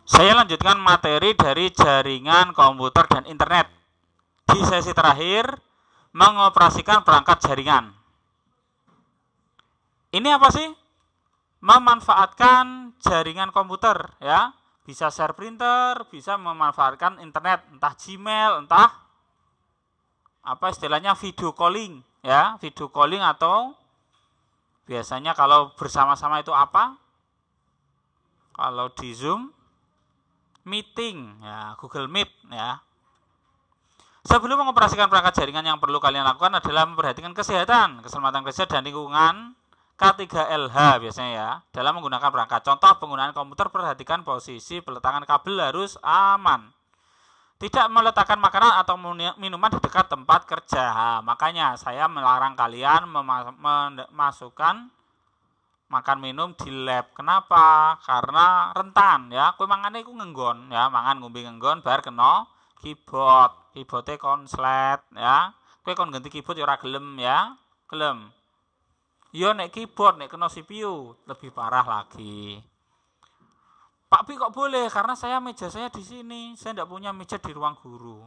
Saya lanjutkan materi dari jaringan komputer dan internet. Di sesi terakhir, mengoperasikan perangkat jaringan. Ini apa sih? Memanfaatkan jaringan komputer, ya. Bisa share printer, bisa memanfaatkan internet, entah Gmail, entah apa istilahnya video calling, ya. Video calling atau biasanya kalau bersama-sama itu apa? Kalau di Zoom, meeting, ya, Google Meet, ya. Sebelum mengoperasikan perangkat jaringan, yang perlu kalian lakukan adalah memperhatikan kesehatan, keselamatan kerja dan lingkungan, K3LH biasanya ya, dalam menggunakan perangkat. Contoh penggunaan komputer, perhatikan posisi peletakan kabel harus aman. Tidak meletakkan makanan atau minuman di dekat tempat kerja. Makanya saya melarang kalian memasukkan makan minum di lab. Kenapa? Karena rentan ya. Kowe mangane iku ngenggon ya, mangan ngombe ngenggon bar kena keyboard. Keyboardnya konslet ya. Kowe kon ganti keyboard ya ora gelem ya. Gelem. Yo nek keyboard nek kena CPU lebih parah lagi. Pak Bi kok boleh? Karena meja saya di sini. Saya tidak punya meja di ruang guru.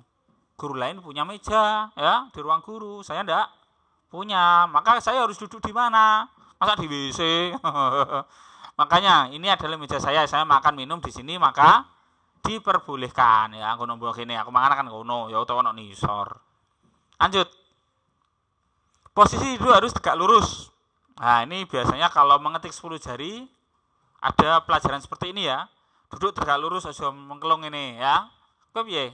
Guru lain punya meja ya di ruang guru. Saya tidak punya. Maka saya harus duduk di mana? Masa di WC? Makanya ini adalah meja saya. Saya makan minum di sini maka diperbolehkan ya. Aku nombor ini. Aku makan kan kono. Ya utawa ono nisor. Lanjut. Posisi duduk harus tegak lurus. Nah ini biasanya kalau mengetik 10 jari ada pelajaran seperti ini ya. Duduk tegak lurus aja mengkelung ini ya. Kowe piye?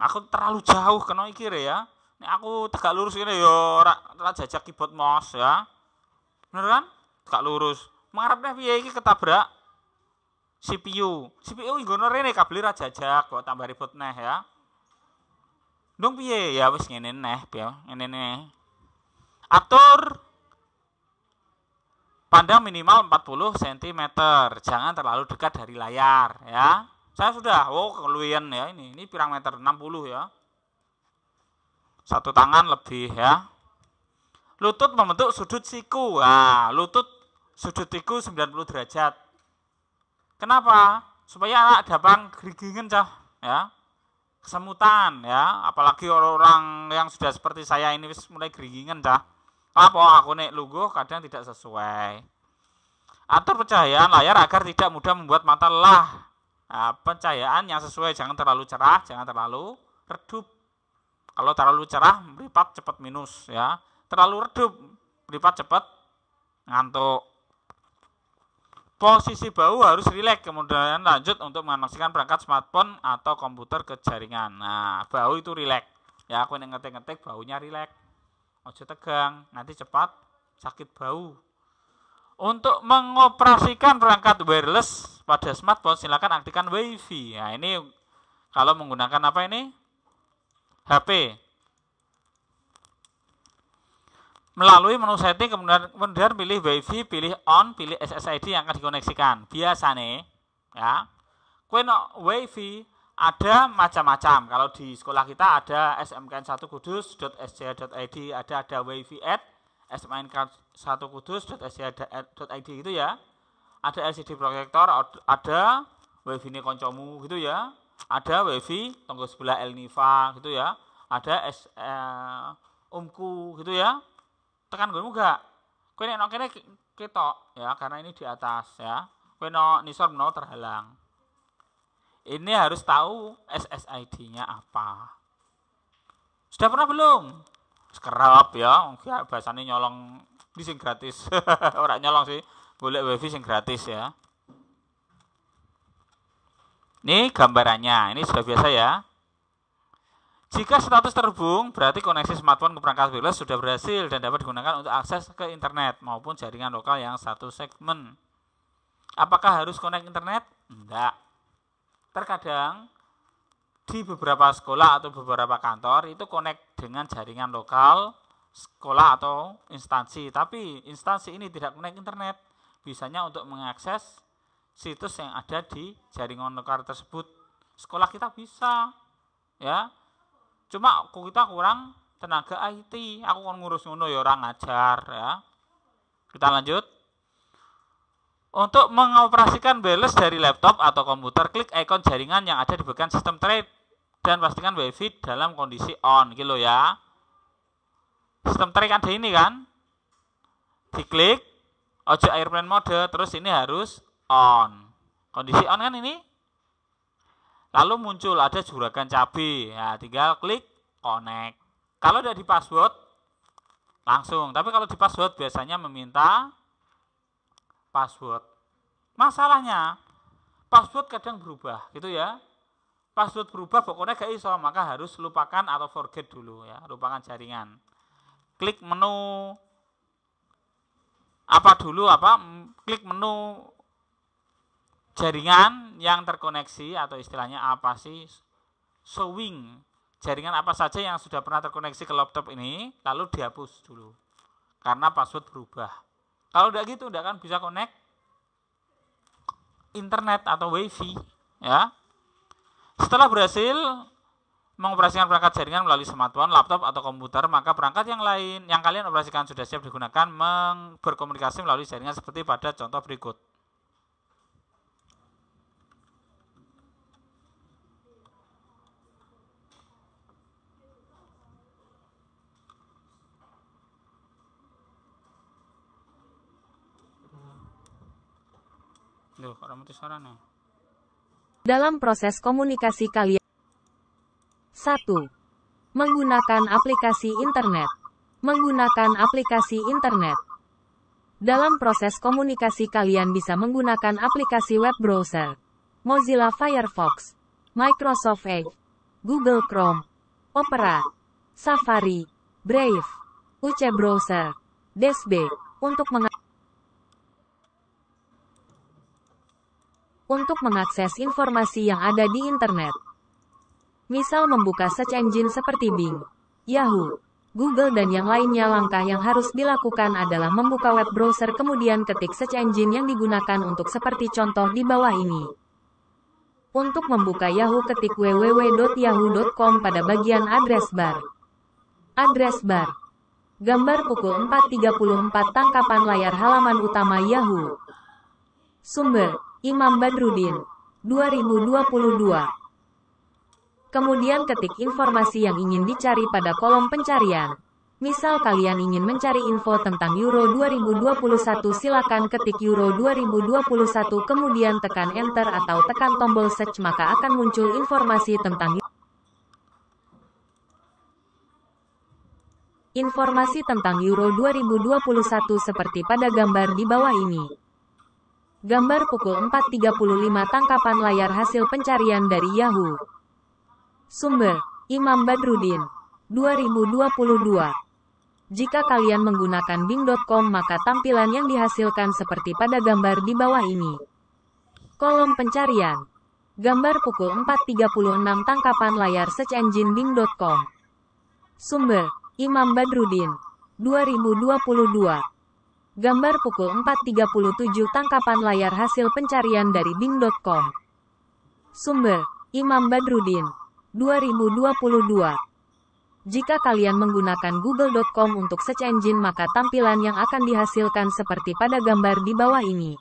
Aku terlalu jauh kena iki ya. Nek aku tegak lurus ini ya ora jajak keyboard mouse ya. Bener kan? Tegak lurus. Mengarepnya piye iki ketabrak CPU. CPU nggono rene kabel ra jajak kok tambah ribet neh ya. Ndung piye? Ya wis ngene neh, ngene. Atur pandang minimal 40 cm. Jangan terlalu dekat dari layar ya. Saya sudah, keluian ya ini pirang meter 60 ya. Satu tangan lebih ya. Lutut membentuk sudut siku. Nah, lutut sudut siku 90 derajat. Kenapa? Supaya anak dapat gerigingan cah ya. Kesemutan ya, apalagi orang yang sudah seperti saya ini mulai gerigingan cah. Apa aku nek lungguh kadang tidak sesuai. Atur pencahayaan layar agar tidak mudah membuat mata lelah. Nah, pencahayaan yang sesuai, jangan terlalu cerah, jangan terlalu redup. Kalau terlalu cerah, meripat cepat minus ya. Terlalu redup, meripat cepat ngantuk. Posisi bahu harus rileks, kemudian lanjut untuk mengoneksikan perangkat smartphone atau komputer ke jaringan. Nah, bahu itu rileks. Ya, aku ngetik-ngetik bahunya rileks. Ojo tegang, nanti cepat sakit bahu. Untuk mengoperasikan perangkat wireless pada smartphone, silakan aktifkan WiFi. Nah, ini kalau menggunakan apa ini? HP. Melalui menu setting, kemudian pilih WiFi, pilih on, pilih SSID yang akan dikoneksikan. Biasanya, ya, WiFi ada macam-macam. Kalau di sekolah kita ada smkn1kudus.sj.id, ada wifi at smkn1kudus.sj.id gitu ya. Ada LCD proyektor, ada wifi ini koncomu gitu ya. Ada wifi tonggo sebelah Elniva gitu ya. Ada umku gitu ya. Tekan gue enggak. Kowe nek kene ketok ya, karena ini di atas ya. Kowe nisor menawa terhalang. Ini harus tahu SSID-nya apa. Sudah pernah belum? Sekerap ya, bahasanya nyolong di sing gratis. Orang nyolong sih, golek wifi sing gratis ya. Ini gambarannya, ini sudah biasa ya. Jika status terhubung, berarti koneksi smartphone ke perangkat wireless sudah berhasil dan dapat digunakan untuk akses ke internet maupun jaringan lokal yang satu segmen. Apakah harus connect internet? Enggak. Terkadang di beberapa sekolah atau beberapa kantor itu connect dengan jaringan lokal sekolah atau instansi, tapi instansi ini tidak connect internet, bisanya untuk mengakses situs yang ada di jaringan lokal tersebut. Sekolah kita bisa ya, cuma kita kurang tenaga IT, aku kan ngurus ngono ya orang ngajar ya. Kita lanjut. Untuk mengoperasikan wireless dari laptop atau komputer, klik ikon jaringan yang ada di bagian sistem trade dan pastikan WiFi dalam kondisi on, gitu ya. Sistem trade ada ini kan, diklik, ojo airplane mode, terus ini harus on. Kondisi on kan ini. Lalu muncul ada juragan cabai, ya tinggal klik connect. Kalau udah di password langsung, tapi kalau di password biasanya meminta password. Masalahnya password kadang berubah, gitu ya. Password berubah pokoknya gak iso, maka harus lupakan atau forget dulu ya, lupakan jaringan. Klik menu klik menu jaringan yang terkoneksi atau istilahnya apa sih? Showing. Jaringan apa saja yang sudah pernah terkoneksi ke laptop ini, lalu dihapus dulu. Karena password berubah. Kalau udah gitu, udah kan bisa connect internet atau WiFi, ya. Setelah berhasil mengoperasikan perangkat jaringan melalui smartphone, laptop atau komputer, maka perangkat yang lain yang kalian operasikan sudah siap digunakan berkomunikasi melalui jaringan seperti pada contoh berikut. Loh, kok mati suaranya? Dalam proses komunikasi kalian 1. Menggunakan aplikasi internet. Menggunakan aplikasi internet. Dalam proses komunikasi kalian bisa menggunakan aplikasi web browser, Mozilla Firefox, Microsoft Edge, Google Chrome, Opera, Safari, Brave, UC Browser, DSB, untuk mengakses informasi yang ada di internet. Misal membuka search engine seperti Bing, Yahoo, Google dan yang lainnya. Langkah yang harus dilakukan adalah membuka web browser kemudian ketik search engine yang digunakan untuk seperti contoh di bawah ini. Untuk membuka Yahoo ketik www.yahoo.com pada bagian address bar. Address bar. Gambar pukul 4.34 tangkapan layar halaman utama Yahoo. Sumber Imam Badrudin, 2022. Kemudian ketik informasi yang ingin dicari pada kolom pencarian. Misal kalian ingin mencari info tentang Euro 2021, silakan ketik Euro 2021 kemudian tekan enter atau tekan tombol search, maka akan muncul informasi tentang Euro 2021 seperti pada gambar di bawah ini. Gambar pukul 4.35 tangkapan layar hasil pencarian dari Yahoo. Sumber Imam Badrudin, 2022. Jika kalian menggunakan bing.com maka tampilan yang dihasilkan seperti pada gambar di bawah ini. Kolom pencarian. Gambar pukul 4.36 tangkapan layar search engine bing.com. Sumber Imam Badrudin, 2022. Gambar pukul 4.37 tangkapan layar hasil pencarian dari bing.com. Sumber Imam Badrudin, 2022. Jika kalian menggunakan google.com untuk search engine maka tampilan yang akan dihasilkan seperti pada gambar di bawah ini.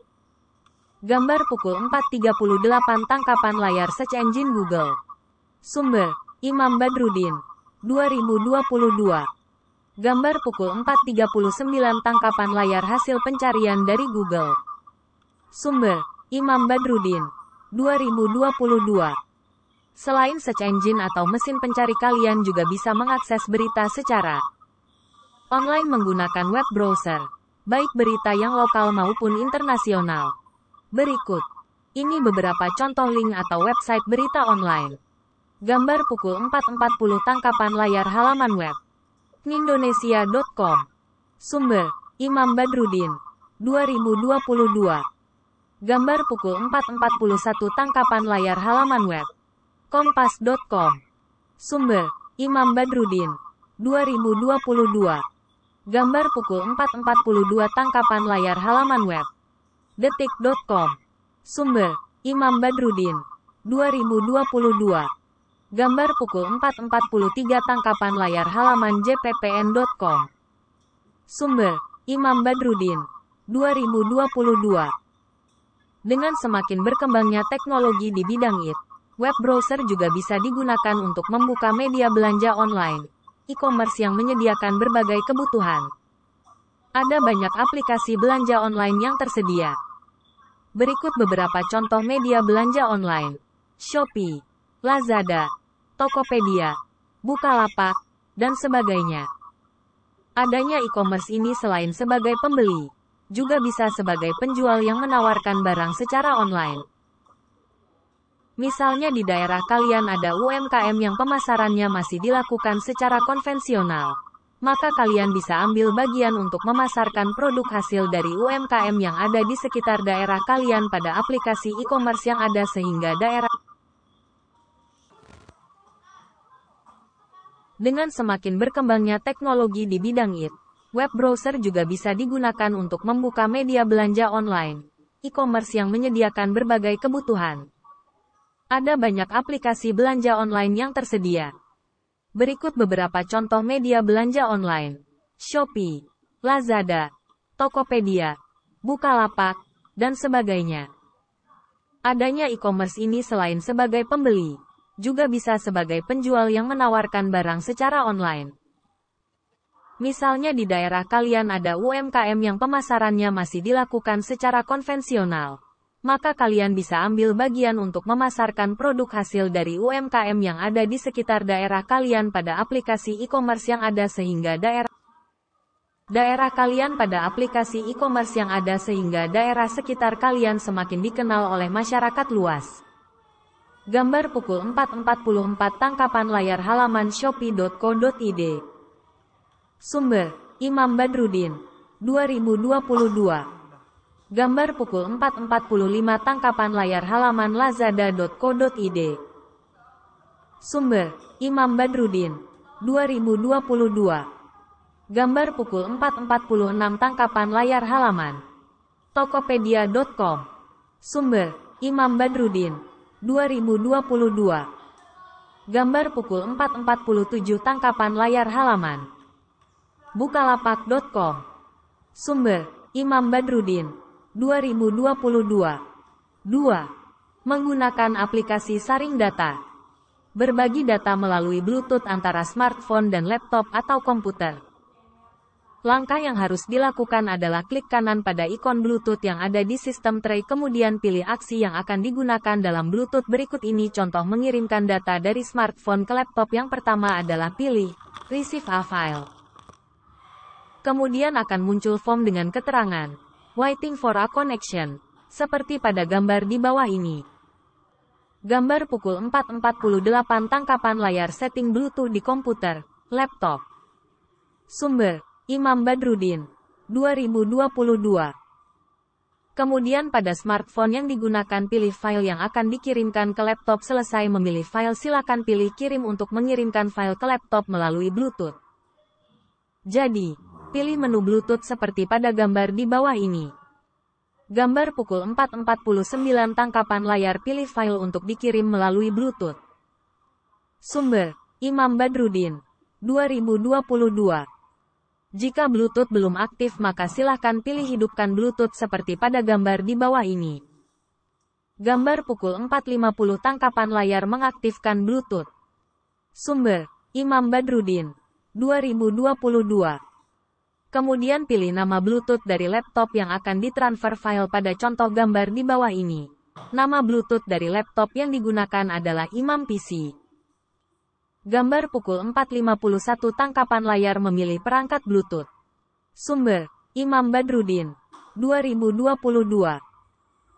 Gambar pukul 4.38 tangkapan layar search engine Google. Sumber Imam Badrudin, 2022. Gambar pukul 4.39 tangkapan layar hasil pencarian dari Google. Sumber Imam Badrudin, 2022. Selain search engine atau mesin pencari, kalian juga bisa mengakses berita secara online menggunakan web browser, baik berita yang lokal maupun internasional. Berikut ini beberapa contoh link atau website berita online. Gambar pukul 4.40 tangkapan layar halaman web Indonesia.com. Sumber Imam Badrudin, 2022. Gambar pukul 4.41 tangkapan layar halaman web Kompas.com. Sumber Imam Badrudin, 2022. Gambar pukul 4.42 tangkapan layar halaman web Detik.com. Sumber Imam Badrudin, 2022. Gambar pukul 4.43 tangkapan layar halaman jppn.com. Sumber Imam Badrudin, 2022. Dengan semakin berkembangnya teknologi di bidang IT, web browser juga bisa digunakan untuk membuka media belanja online, e-commerce yang menyediakan berbagai kebutuhan. Ada banyak aplikasi belanja online yang tersedia. Berikut beberapa contoh media belanja online: Shopee, Lazada, Tokopedia, Bukalapak, dan sebagainya. Adanya e-commerce ini selain sebagai pembeli, juga bisa sebagai penjual yang menawarkan barang secara online. Misalnya di daerah kalian ada UMKM yang pemasarannya masih dilakukan secara konvensional, maka kalian bisa ambil bagian untuk memasarkan produk hasil dari UMKM yang ada di sekitar daerah kalian pada aplikasi e-commerce yang ada sehingga daerah. Dengan semakin berkembangnya teknologi di bidang IT, web browser juga bisa digunakan untuk membuka media belanja online, e-commerce yang menyediakan berbagai kebutuhan. Ada banyak aplikasi belanja online yang tersedia. Berikut beberapa contoh media belanja online: Shopee, Lazada, Tokopedia, Bukalapak, dan sebagainya. Adanya e-commerce ini selain sebagai pembeli, juga bisa sebagai penjual yang menawarkan barang secara online. Misalnya di daerah kalian ada UMKM yang pemasarannya masih dilakukan secara konvensional, maka kalian bisa ambil bagian untuk memasarkan produk hasil dari UMKM yang ada di sekitar daerah kalian pada aplikasi e-commerce yang ada sehingga daerah kalian pada aplikasi e-commerce yang ada sehingga daerah sekitar kalian semakin dikenal oleh masyarakat luas. Gambar pukul 4.44 tangkapan layar halaman shopee.co.id. Sumber, Imam Badrudin, 2022. Gambar pukul 4.45 tangkapan layar halaman lazada.co.id. Sumber, Imam Badrudin, 2022. Gambar pukul 4.46 tangkapan layar halaman tokopedia.com. Sumber, Imam Badrudin, 2022. Gambar pukul 4.47 tangkapan layar halaman bukalapak.com. Sumber, Imam Badrudin, 2022. 2. Menggunakan aplikasi saring data. Berbagi data melalui Bluetooth antara smartphone dan laptop atau komputer. Langkah yang harus dilakukan adalah klik kanan pada ikon Bluetooth yang ada di sistem tray kemudian pilih aksi yang akan digunakan dalam Bluetooth berikut ini contoh mengirimkan data dari smartphone ke laptop. Yang pertama adalah pilih Receive a File. Kemudian akan muncul form dengan keterangan Waiting for a connection, seperti pada gambar di bawah ini. Gambar pukul 4.48 tangkapan layar setting Bluetooth di komputer, laptop. Sumber, Imam Badrudin, 2022. Kemudian pada smartphone yang digunakan pilih file yang akan dikirimkan ke laptop. Selesai memilih file silakan pilih kirim untuk mengirimkan file ke laptop melalui Bluetooth. Jadi, pilih menu Bluetooth seperti pada gambar di bawah ini. Gambar pukul 4.49 tangkapan layar pilih file untuk dikirim melalui Bluetooth. Sumber, Imam Badrudin, 2022. Jika Bluetooth belum aktif maka silahkan pilih hidupkan Bluetooth seperti pada gambar di bawah ini. Gambar pukul 4.50 tangkapan layar mengaktifkan Bluetooth. Sumber, Imam Badrudin, 2022. Kemudian pilih nama Bluetooth dari laptop yang akan ditransfer file pada contoh gambar di bawah ini. Nama Bluetooth dari laptop yang digunakan adalah Imam PC. Gambar pukul 4.51 tangkapan layar memilih perangkat Bluetooth. Sumber, Imam Badrudin, 2022.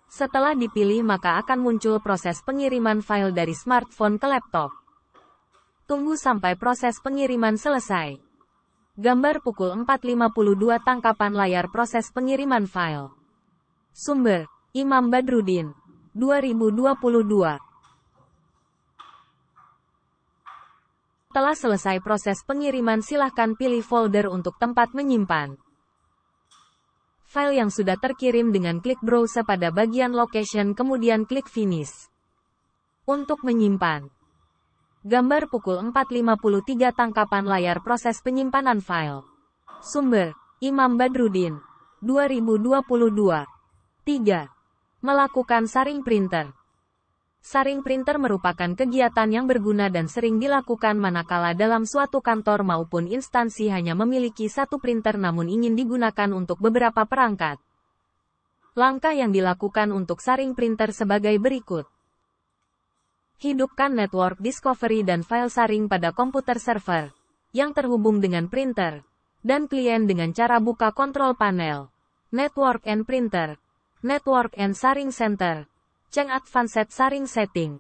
Setelah dipilih maka akan muncul proses pengiriman file dari smartphone ke laptop. Tunggu sampai proses pengiriman selesai. Gambar pukul 4.52 tangkapan layar proses pengiriman file. Sumber, Imam Badrudin, 2022. Setelah selesai proses pengiriman silahkan pilih folder untuk tempat menyimpan file yang sudah terkirim dengan klik browse pada bagian location kemudian klik finish. Untuk menyimpan. Gambar pukul 4.53 tangkapan layar proses penyimpanan file. Sumber, Imam Badrudin, 2022. 3. Melakukan saring printer. Saring printer merupakan kegiatan yang berguna dan sering dilakukan manakala dalam suatu kantor maupun instansi hanya memiliki satu printer namun ingin digunakan untuk beberapa perangkat. Langkah yang dilakukan untuk saring printer sebagai berikut. Hidupkan network discovery dan file saring pada komputer server yang terhubung dengan printer dan klien dengan cara buka kontrol panel, Network and Printer, Network and Saring Center, Change Advanced Saring Setting.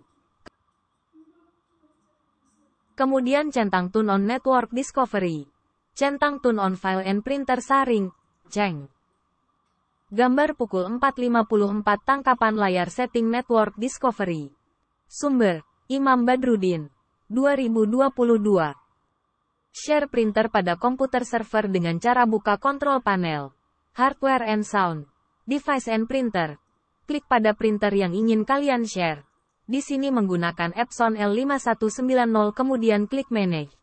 Kemudian centang Turn on Network Discovery. Centang Turn on File and Printer Saring, Ceng. Gambar pukul 4.54 tangkapan layar setting Network Discovery. Sumber, Imam Badrudin. 2022. Share printer pada komputer server dengan cara buka kontrol panel. Hardware and Sound. Device and Printer. Klik pada printer yang ingin kalian share. Di sini menggunakan Epson L5190 kemudian klik Manage.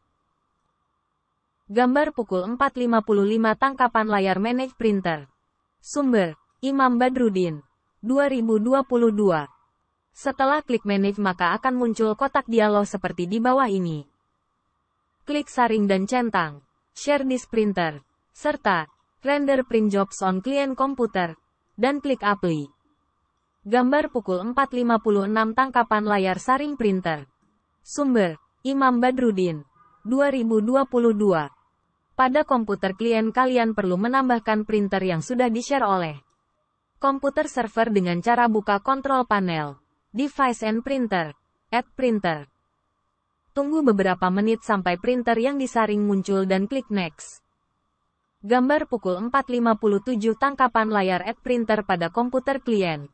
Gambar pukul 4.55 tangkapan layar Manage Printer. Sumber, Imam Badrudin. 2022. Setelah klik Manage maka akan muncul kotak dialog seperti di bawah ini. Klik saring dan centang, Share this printer, serta Render print jobs on client komputer, dan klik Apply. Gambar pukul 4.56 tangkapan layar saring printer. Sumber, Imam Badrudin. 2022. Pada komputer klien kalian perlu menambahkan printer yang sudah di-share oleh komputer server dengan cara buka kontrol panel, Device and Printer, Add Printer. Tunggu beberapa menit sampai printer yang disaring muncul dan klik Next. Gambar pukul 4.57 tangkapan layar Add Printer pada komputer klien.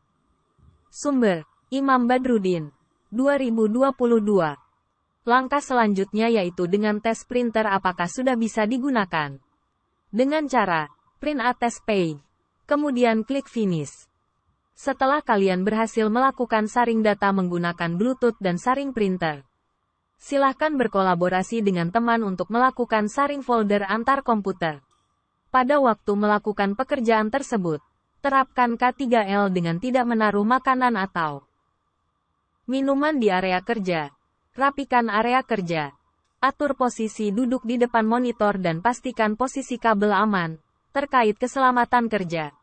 Sumber, Imam Badrudin. 2022. Langkah selanjutnya yaitu dengan tes printer apakah sudah bisa digunakan. Dengan cara, print a test page. Kemudian klik Finish. Setelah kalian berhasil melakukan saring data menggunakan Bluetooth dan saring printer, silahkan berkolaborasi dengan teman untuk melakukan saring folder antar komputer. Pada waktu melakukan pekerjaan tersebut, terapkan K3L dengan tidak menaruh makanan atau minuman di area kerja. Rapikan area kerja. Atur posisi duduk di depan monitor dan pastikan posisi kabel aman, terkait keselamatan kerja.